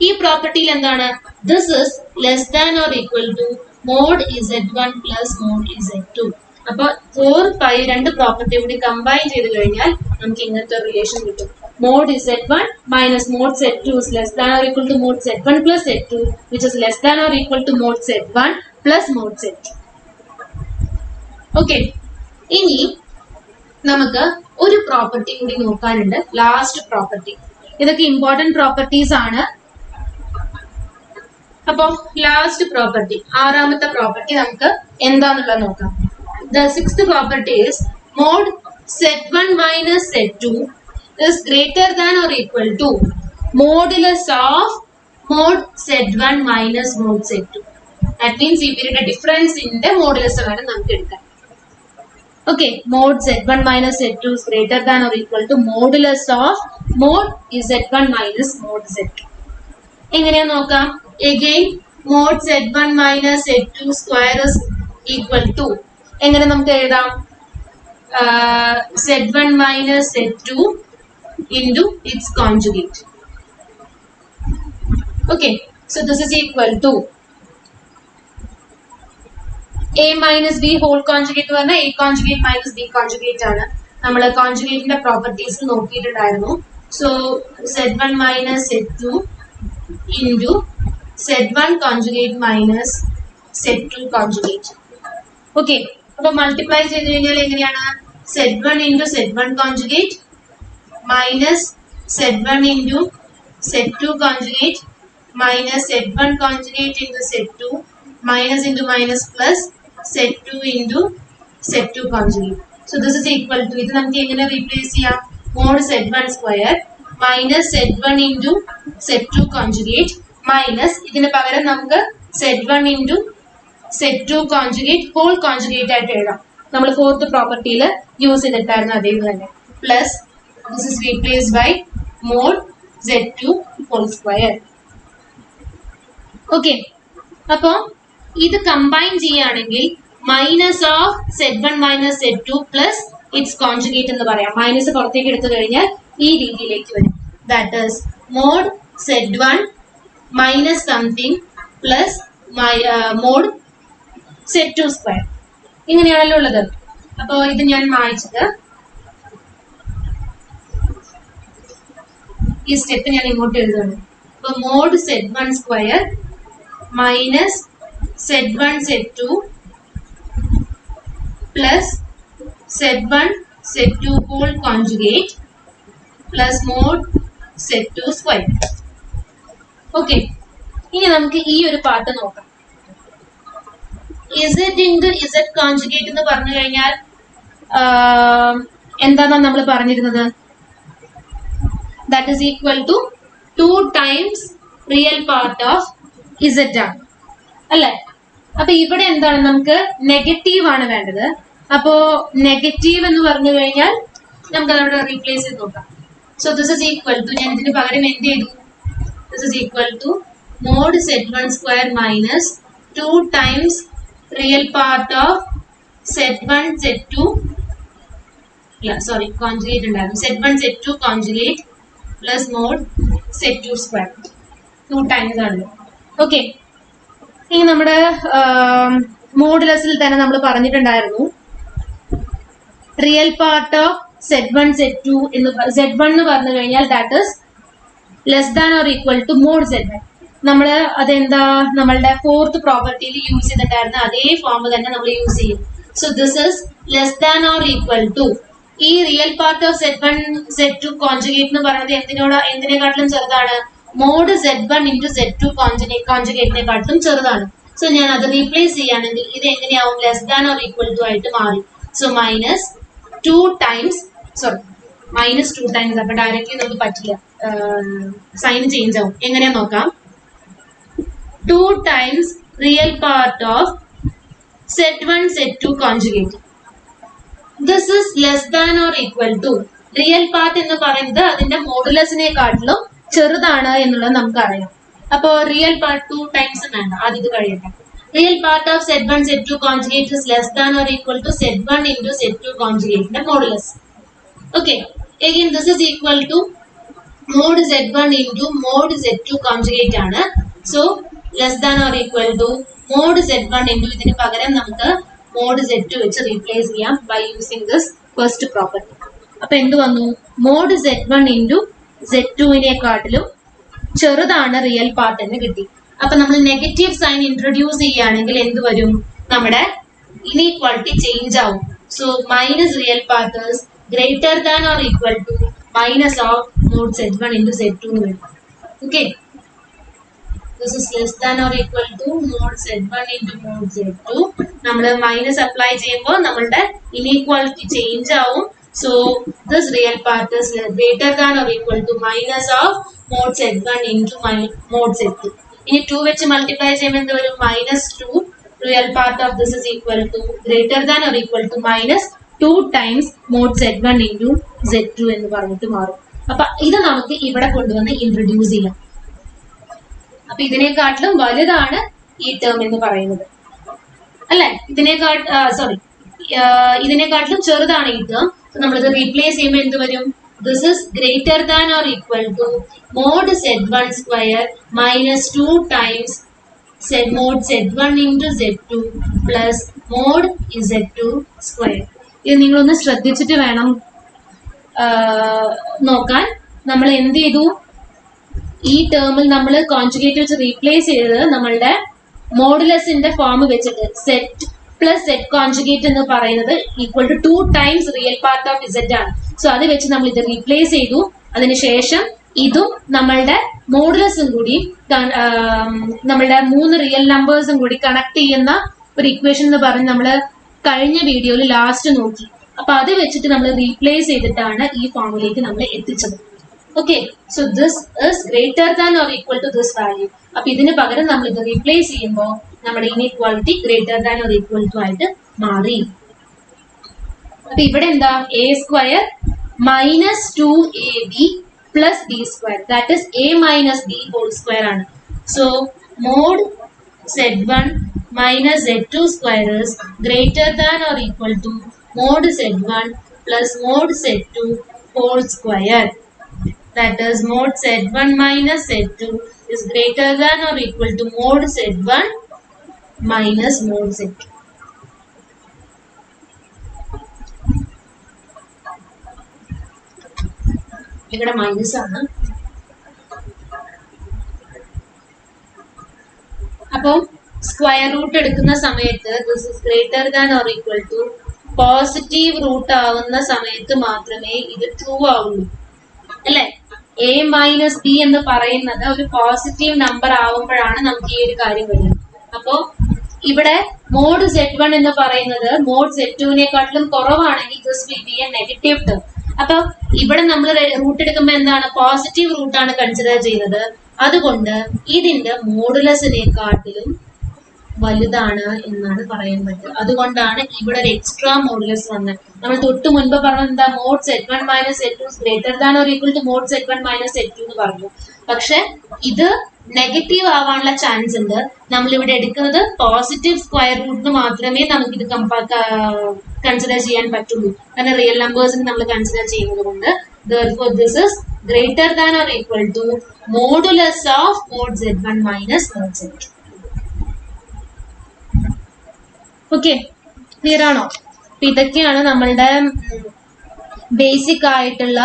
ഈ പ്രോപ്പർട്ടിയിൽ എന്താണ്? This is less than or equal to mod Z1 plus mod Z2. അപ്പൊ 4, 5 രണ്ട് പ്രോപ്പർട്ടി കൂടി കമ്പൈൻ ചെയ്ത് കഴിഞ്ഞാൽ നമുക്ക് ഇങ്ങനത്തെ റിലേഷൻ കിട്ടും. Mod Z1 minus mod Z2 is less than or equal to mod Z1 plus Z2 which is less than or equal to mod Z1 plus mod Z2. Okay, ഇനി നമുക്ക് ഒരു property കൂടി നോക്കാനുണ്ട്, ലാസ്റ്റ് പ്രോപ്പർട്ടി. ഇതൊക്കെ important properties ആണ്. അപ്പൊ last property, ആറാമത്തെ property നമുക്ക് എന്താന്നുള്ളത് നോക്കാം. The sixth property is mod Z1 minus Z2 is greater than or equal to modulus of mod Z1 minus mod Z2. That means ഇവരുടെ ഡിഫറൻസിന്റെ മോഡുലസ് ആണ് നമുക്ക് എടുക്കാൻ. Okay, mod Z1 minus Z2 is greater than or equal to modulus of mod Z1 minus mod Z2. എങ്ങനെയാ നോക്കാം? Again, mod Z1 minus Z2 square is equal to എങ്ങനെ നമുക്ക് എഴുതാം? Z1 minus Z2 into its conjugate. Okay, so this is equal to A minus B whole conjugate എന്ന് പറഞ്ഞാൽ A conjugate minus B conjugate ആണ്. നമ്മൾ കോൺജുഗേറ്റിന്റെ properties നോക്കിയിട്ടുണ്ടായിരുന്നു. So Z1 minus Z2 into Z1 conjugate minus Z2 conjugate. Okay, അപ്പൊ multiply ചെയ്ത് കഴിഞ്ഞാൽ എങ്ങനെയാണ്? Z1 into Z1 conjugate minus Z1 into Z2 conjugate minus Z1 conjugate into Z2 minus into minus plus Z2 into Z2 conjugate. So this is equal to, ഇത് നമുക്ക് എങ്ങനെ replace ചെയ്യാം? Mod Z1 square minus Z1 into Z2 conjugate minus ഇതിന് പകരം നമുക്ക് Z1 into Z2 conjugate whole conjugate ആയിട്ട് എഴുതാം. നമ്മൾ ഫോർത്ത് പ്രോപ്പർട്ടിയിൽ യൂസ് ചെയ്തിട്ടായിരുന്നു അതേ തന്നെ. Plus this is replaced by mod Z2 whole square. Okay, അപ്പൊ ഇത് കമ്പൈൻ ചെയ്യുകയാണെങ്കിൽ minus of Z1 minus Z2 plus its conjugate എന്ന് പറയാം. മൈനസ് പുറത്തേക്ക് എടുത്തു കഴിഞ്ഞാൽ ഈ രീതിയിലേക്ക് വരും. That is mod Z1 minus something plus mod Z2 square. ഇങ്ങനെയാണല്ലോ ഉള്ളത്. അപ്പോ ഇത് ഞാൻ മായ്ച്ചത്, ഈ സ്റ്റെപ്പ് ഞാൻ ഇങ്ങോട്ട് എഴുതുന്നു. അപ്പൊ mod Z1 square minus Z1 Z2 plus Z1 Z2 whole conjugate plus mod Z2 square. Okay. ഇനി നമുക്ക് ഈ ഒരു പാർട്ട് നോക്കാം. Z into Z conjugate എന്ന് പറഞ്ഞു കഴിഞ്ഞാൽ എന്താണ് നമ്മൾ പറഞ്ഞിരുന്നത്? That is equal to 2 times real part of Z ആണ് അല്ലെ? അപ്പൊ ഇവിടെ എന്താണ് നമുക്ക് നെഗറ്റീവ് ആണ് വേണ്ടത്. അപ്പോ നെഗറ്റീവ് എന്ന് പറഞ്ഞു കഴിഞ്ഞാൽ നമുക്ക് അതവിടെ റീപ്ലേസ് ചെയ്ത് നോക്കാം. So this is equal to, ഞാൻ ഇതിന് പകരം എന്ത് ചെയ്തു? This is equal to mod Z1 square minus 2 times real part of Z1 Z2 sorry conjugate ഉണ്ടായിരുന്നു, Z1 Z2 conjugate plus mod Z2 square 2 times ആണ്. ഓക്കെ, ഇനി നമ്മുടെ മോഡുലസിൽ തന്നെ നമ്മൾ പറഞ്ഞിട്ടുണ്ടായിരുന്നു real part of Z1 Z2 എന്ന് Z1 എന്ന് പറഞ്ഞു കഴിഞ്ഞാൽ that is less than or equal to mod Z1. നമ്മൾ അതെന്താ നമ്മളുടെ ഫോർത്ത് പ്രോപ്പർട്ടിയിൽ യൂസ് ചെയ്തിട്ടായിരുന്നു, അതേ ഫോം തന്നെ നമ്മൾ യൂസ് ചെയ്യും. So this is less than or equal to ഈ real part of Z1 Z2 conjugate എന്ന് പറയുന്നത് എന്തിനെക്കാട്ടിലും ചെറുതാണ്? മോഡ് Z1 into Z2 കോൺജുഗേറ്റിനെക്കാട്ടിലും ചെറുതാണ്. സോ ഞാൻ അത് റീപ്ലേസ് ചെയ്യുകയാണെങ്കിൽ ഇത് എങ്ങനെയാവും? Less than or equal to ആയിട്ട് മാറി. So minus 2 times minus 2 times. അപ്പൊ ഡയറക്റ്റ്ലി നമുക്ക് പറ്റില്ല, സൈൻ ചേഞ്ച് ആവും. എങ്ങനെയാ നോക്കാം? 2 times real part of Z1 Z2 conjugate. This is less than or equal to real part എന്ന് പറയുന്നത് അതിന്റെ മോഡുലസിനെക്കാട്ടിലും ചെറുതാണ് എന്നുള്ളത് നമുക്കറിയാം. അപ്പോ റിയൽ പാർട്ട് 2 ടൈംസ് വേണ്ട, ആദ്യം ഇത് കഴിയട്ടെ. Real part of Z1 Z2 conjugate is less than or equal to Z1 into Z2 കോൺജുഗേറ്റിന്റെ modulus. Okay, again this is equal to mod Z1 into mod Z2 conjugate ആണ്. So less than or equal to mod Z1 into ഇതിന് പകരം നമുക്ക് mode Z2 വെച്ച് replace ചെയ്യാം by using this first property. അപ്പൊ എന്ത് വന്നു? മോഡ് Z1 into Z2-നെക്കാട്ടിലും ചെറുതാണ് റിയൽ പാർട്ട് എന്ന് കിട്ടി. അപ്പൊ നമ്മൾ നെഗറ്റീവ് സൈൻ ഇൻട്രൊഡ്യൂസ് ചെയ്യുകയാണെങ്കിൽ എന്ത് വരും? നമ്മുടെ ഇനീക്വാളിറ്റി ചേഞ്ച് ആവും. So minus real part is greater than or equal to minus of mod Z1 into Z2 എന്ന് വരും. ഓക്കെ, this is less than or equal to mod Z1 into mod Z2. നമ്മൾ minus apply ചെയ്യുമ്പോൾ നമ്മളുടെ inequality change ആവും. So this real part is greater than or equal to minus of mod Z1 into mod Z2. ഇനി 2 വെച്ച് multiply ചെയ്യുമ്പോൾ എന്ത് വരും? -2 real part of this is equal to greater than or equal to -2 times mod Z1 into Z2 എന്ന് പറഞ്ഞിട്ട് മാറും. അപ്പൊ ഇത് നമുക്ക് ഇവിടെ കൊണ്ടുവന്ന് ഇൻട്രൊഡ്യൂസ് ചെയ്യാം. അപ്പൊ ഇതിനെക്കാട്ടിലും വലുതാണ് ഈ ടേം എന്ന് പറയുന്നത് അല്ലെ? ഇതിനെക്കാട്ടിലും ചെറുതാണ് ഈ ടേം. നമ്മളിത് റീപ്ലേസ് ചെയ്യുമ്പോൾ എന്ത് വരും? This is greater than or equal to mod Z1 square minus 2 times mod Z1 into Z2 plus mod Z2 square. ഇത് നിങ്ങളൊന്ന് ശ്രദ്ധിച്ചിട്ട് വേണം നോക്കാൻ. നമ്മൾ എന്ത് ചെയ്തു? ഈ ടേമിൽ നമ്മൾ കോൺജുഗേറ്റ് വെച്ച് റീപ്ലേസ് ചെയ്തത് നമ്മളുടെ മോഡുലസിന്റെ ഫോം വെച്ചിട്ട് സെറ്റ് പ്ലസ് സെറ്റ് കോൺജുഗേറ്റ് എന്ന് പറയുന്നത് equal to 2 times real part of Z ആണ്. സോ അത് വെച്ച് നമ്മൾ ഇത് റീപ്ലേസ് ചെയ്തു. അതിനുശേഷം ഇതും നമ്മളുടെ മോഡുലസും കൂടി നമ്മളുടെ 3 റിയൽ നമ്പേഴ്സും കൂടി കണക്ട് ചെയ്യുന്ന ഒരു ഇക്വേഷൻ എന്ന് പറഞ്ഞ് നമ്മൾ കഴിഞ്ഞ വീഡിയോയിൽ ലാസ്റ്റ് നോക്കി. അപ്പൊ അത് വെച്ചിട്ട് നമ്മൾ റീപ്ലേസ് ചെയ്തിട്ടാണ് ഈ ഫോമിലേക്ക് നമ്മൾ എത്തിച്ചത്. Okay, so this is greater than or equal to this value. അപ്പൊ ഇതിന് പകരം നമ്മൾ ഇത് റീപ്ലേസ് ചെയ്യുമ്പോൾ നമ്മുടെ inequality greater than or equal to ആയിട്ട് മാറി. അപ്പൊ ഇവിടെ എന്താ? a square minus 2ab plus b square that is a minus b whole square ആണ്. So mod Z1 minus Z2 square is greater than or equal to mod Z1 plus mod Z2 whole square. That is mod Z1 minus Z2 is greater than or equal to mod Z1 minus mod Z2. ഇവിടെ minus ആണ്. അപ്പം square root എടുക്കുന്ന സമയത്ത് this is greater than or equal to positive root ആവുന്ന സമയത്ത് മാത്രമേ ഇത് true ആവുള്ളൂ അല്ലെ. എ മൈനസ് ബി എന്ന് പറയുന്നത് ഒരു പോസിറ്റീവ് നമ്പർ ആവുമ്പോഴാണ് നമുക്ക് ഈ ഒരു കാര്യം വരുന്നത്. അപ്പോ ഇവിടെ മോഡ് Z1 എന്ന് പറയുന്നത് മോഡ് Z2വിനെക്കാട്ടിലും കുറവാണെങ്കിൽ this will be A negative term. അപ്പൊ ഇവിടെ നമ്മൾ റൂട്ട് എടുക്കുമ്പോൾ എന്താണ്, പോസിറ്റീവ് റൂട്ടാണ് കൺസിഡർ ചെയ്യുന്നത്. അതുകൊണ്ട് ഇതിന്റെ മോഡുലസിനെക്കാട്ടിലും വലുതാണ് എന്നാണ് പറയാൻ പറ്റുക. അതുകൊണ്ടാണ് ഇവിടെ ഒരു എക്സ്ട്രാ മോഡുലസ് വന്നത്. നമ്മൾ തൊട്ട് മുൻപ് പറഞ്ഞത് എന്താ, mod Z1 minus Z2 greater than or equal to mod Z1 minus Z2 എന്ന് പറഞ്ഞു. പക്ഷെ ഇത് നെഗറ്റീവ് ആവാനുള്ള ചാൻസ് ഉണ്ട്. നമ്മൾ ഇവിടെ എടുക്കുന്നത് പോസിറ്റീവ് സ്ക്വയർ റൂട്ടിന് മാത്രമേ നമുക്ക് ഇത് കൺസിഡർ ചെയ്യാൻ പറ്റുള്ളൂ. കാരണം റിയൽ നമ്പേഴ്സിന് നമ്മൾ കൺസിഡർ ചെയ്യുന്നത് കൊണ്ട് therefore this is greater than or equal to modulus of mod Z1 minus mod Z2. Okay, clear ആണോ? ഇതൊക്കെയാണ് നമ്മളുടെ ബേസിക് ആയിട്ടുള്ള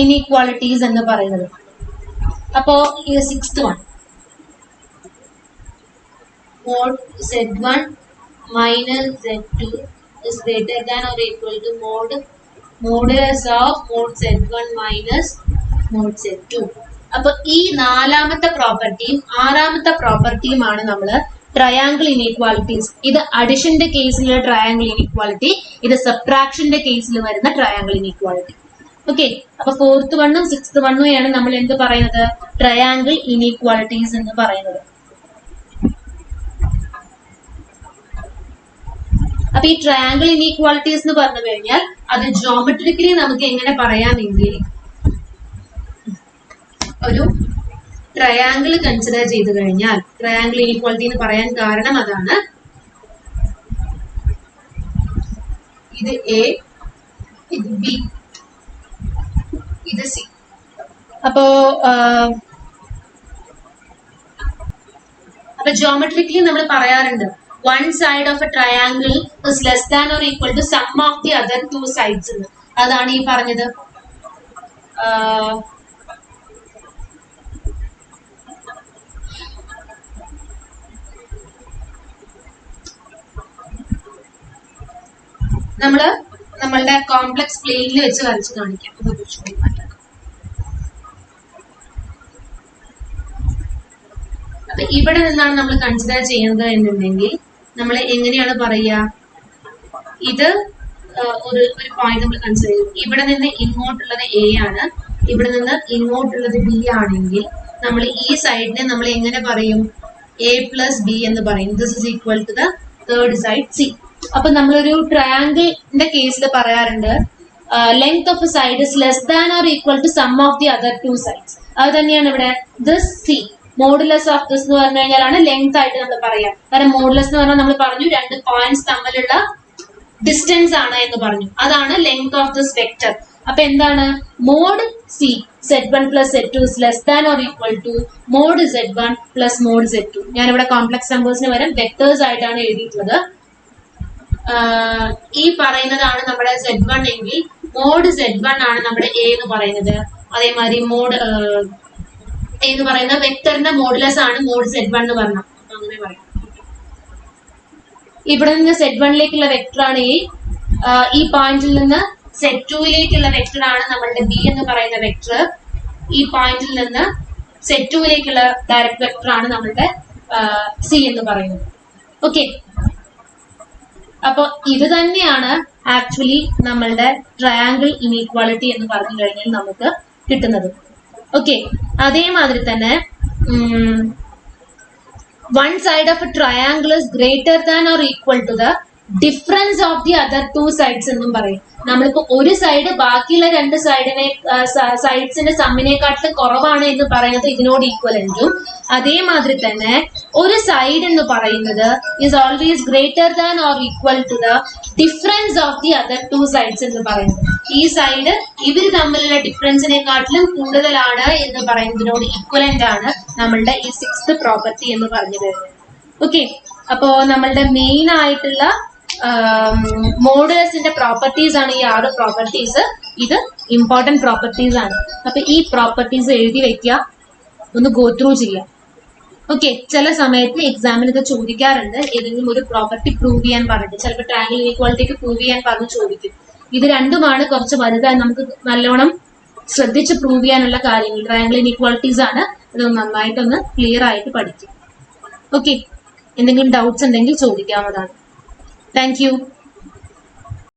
ഇനീക്വാളിറ്റീസ് എന്ന് പറയുന്നത്. അപ്പോ ഈ 6th one, mod Z1 minus Z2 is greater than or equal to modulus of mod Z1 minus mod Z2. അപ്പൊ ഈ 4ാമത്തെ പ്രോപ്പർട്ടിയും 6ാമത്തെ പ്രോപ്പർട്ടിയുമാണ് നമ്മള് ട്രയാങ്കിൾ ഇനീക്വാളിറ്റീസ്. ഇത് അഡിഷന്റെ കേസിലുള്ള ട്രയാങ്കിൾ ഇനീക്വാളിറ്റി, ഇത് സബ്ട്രാക്ഷന്റെ കേസിൽ വരുന്ന ട്രയാങ്കിൾ ഇനീക്വാളിറ്റി. ഓക്കെ, അപ്പൊ 4th വണ്ണും 6th വണ്ണുമാണ് നമ്മൾ എന്ത് പറയുന്നത്, ട്രയാങ്കിൾ ഇനീക്വാളിറ്റീസ് എന്ന് പറയുന്നത്. അപ്പൊ ഈ ട്രയാങ്കിൾ ഇനീക്വാളിറ്റീസ് എന്ന് പറഞ്ഞു കഴിഞ്ഞാൽ അത് ജോമെട്രിക്കലി നമുക്ക് എങ്ങനെ പറയാമെങ്കിൽ, ഒരു ട്രയാങ്കിൾ കൺസിഡർ ചെയ്ത് കഴിഞ്ഞാൽ ട്രയാങ്കിൾ ഇനീക്വാളിറ്റി എന്ന് പറയാൻ കാരണം അതാണ്. ഇത് എ, ഇത് ബി, ഇത് സി. അപ്പോ ജോമെട്രിക്കലി നമ്മൾ പറയാറുണ്ട് one side of a triangle is less than or equal to sum of the other 2 sides എന്ന്. അതാണ് ഈ പറഞ്ഞത്. നമ്മളുടെ കോംപ്ലക്സ് പ്ലെയിനിൽ വെച്ച് വരച്ച് കാണിക്കാം. അപ്പൊ ഇവിടെ നിന്നാണ് നമ്മൾ കൺസിഡർ ചെയ്യുന്നത് എന്നുണ്ടെങ്കിൽ നമ്മൾ എങ്ങനെയാണ് പറയുക, ഇത് ഒരു പോയിന്റ് നമ്മൾ കൺസിഡർ ചെയ്യും. ഇവിടെ നിന്ന് ഇങ്ങോട്ടുള്ളത് എ ആണ്, ഇവിടെ നിന്ന് ഇങ്ങോട്ടുള്ളത് ബി ആണെങ്കിൽ നമ്മൾ ഈ സൈഡിനെ നമ്മൾ എങ്ങനെ പറയും, എ പ്ലസ് ബി എന്ന് പറയും. This is equal to the third side c. അപ്പൊ നമ്മളൊരു ട്രയാങ്കിളിന്റെ കേസിൽ പറയാറുണ്ട് length of a side is less than or equal to sum of the other 2 sides. അത് തന്നെയാണ് ഇവിടെ this c. Modulus of this എന്ന് പറഞ്ഞു കഴിഞ്ഞാലാണ് ലെങ്ത് ആയിട്ട് നമ്മൾ പറയാം. കാരണം മോഡുലസ് എന്ന് പറഞ്ഞാൽ നമ്മൾ പറഞ്ഞു 2 പോയിന്റ്സ് തമ്മിലുള്ള ഡിസ്റ്റൻസ് ആണ് എന്ന് പറഞ്ഞു. അതാണ് ലെങ്ത് ഓഫ് ദിസ് വെക്ടർ. അപ്പൊ എന്താണ്, mod c Z1 plus Z2 is less than or equal to mod Z1 plus mod Z2. ഞാനിവിടെ കോംപ്ലക്സ് നമ്പേഴ്സിന് വരെ വെക്ടേഴ്സ് ആയിട്ടാണ് എഴുതിയിട്ടുള്ളത്. ഈ പറയുന്നതാണ് നമ്മുടെ Z1 എങ്കിൽ മോഡ് Z1 ആണ് നമ്മുടെ എ എന്ന് പറയുന്നത്. അതേമാതിരി മോഡ് എ എന്ന് പറയുന്ന വെക്ടറിന്റെ മോഡുലസ് ആണ് മോഡ് Z1 എന്ന് പറഞ്ഞാൽ അങ്ങനെ പറയാം. ഇവിടെ നിന്ന് Z1ലേക്കുള്ള വെക്ടർ ആണ് എ, ഈ പോയിന്റിൽ നിന്ന് Z2ലേക്കുള്ള വെക്ടർ ആണ് നമ്മളുടെ ബി എന്ന് പറയുന്ന വെക്ടർ, ഈ പോയിന്റിൽ നിന്ന് Z2ലേക്കുള്ള ഡയറക്റ്റ് വെക്ടർ ആണ് നമ്മളുടെ സി എന്ന് പറയുന്നത്. ഓക്കെ, അപ്പൊ ഇത് തന്നെയാണ് ആക്ച്വലി നമ്മളുടെ ട്രയാങ്കിൾ ഇനീക്വാളിറ്റി എന്ന് പറഞ്ഞു കഴിഞ്ഞാൽ നമുക്ക് കിട്ടുന്നത്. ഓക്കെ, അതേമാതിരി തന്നെ one side of a triangle is greater than or equal to the difference of the other 2 sides എന്നും പറയും. നമ്മളിപ്പോ ഒരു സൈഡ് ബാക്കിയുള്ള 2 സൈഡ്സിന്റെ സമ്മിനെക്കാട്ടിലും കുറവാണ് എന്ന് പറയുന്നത് ഇതിനോട് ഈക്വലന്റും, അതേമാതിരി തന്നെ ഒരു സൈഡ് എന്ന് പറയുന്നത് is always greater than or equal to the difference of the other 2 sides എന്ന് പറയുന്നത്. ഈ സൈഡ് ഇവർ തമ്മിലുള്ള ഡിഫറൻസിനെക്കാട്ടിലും കൂടുതലാണ് എന്ന് പറയുന്നതിനോട് ഈക്വലന്റ് ആണ് നമ്മളുടെ ഈ 6th പ്രോപ്പർട്ടി എന്ന് പറഞ്ഞു വരുന്നത്. ഓക്കെ, അപ്പോ നമ്മളുടെ മെയിൻ ആയിട്ടുള്ള മോഡുലസിന്റെ പ്രോപ്പർട്ടീസ് ആണ് ഈ 6 പ്രോപ്പർട്ടീസ്. ഇത് ഇമ്പോർട്ടന്റ് പ്രോപ്പർട്ടീസ് ആണ്. അപ്പൊ ഈ പ്രോപ്പർട്ടീസ് എഴുതി വെക്കുക, ഒന്ന് ഗോ ത്രൂ ചെയ്യാം. ഓക്കെ, ചില സമയത്ത് എക്സാമിന് ഇത് ചോദിക്കാറുണ്ട്, ഏതെങ്കിലും ഒരു പ്രോപ്പർട്ടി പ്രൂവ് ചെയ്യാൻ പറഞ്ഞിട്ട്, ചിലപ്പോൾ ട്രയാങ്കിൾ ഇനീക്വാളിറ്റിക്ക് പ്രൂവ് ചെയ്യാൻ പറഞ്ഞ് ചോദിക്കും. ഇത് രണ്ടുമാണ് കുറച്ച് വലുതായി നമുക്ക് നല്ലോണം ശ്രദ്ധിച്ച് പ്രൂവ് ചെയ്യാനുള്ള കാര്യങ്ങൾ. ട്രയാങ്കിൾ ഇനീക്വാളിറ്റീസ് ആണ്, ഇത് നന്നായിട്ടൊന്ന് ക്ലിയർ ആയിട്ട് പഠിക്കും. ഓക്കെ, എന്തെങ്കിലും ഡൗട്ട്സ് ഉണ്ടെങ്കിൽ ചോദിക്കാവുന്നതാണ്. Thank U.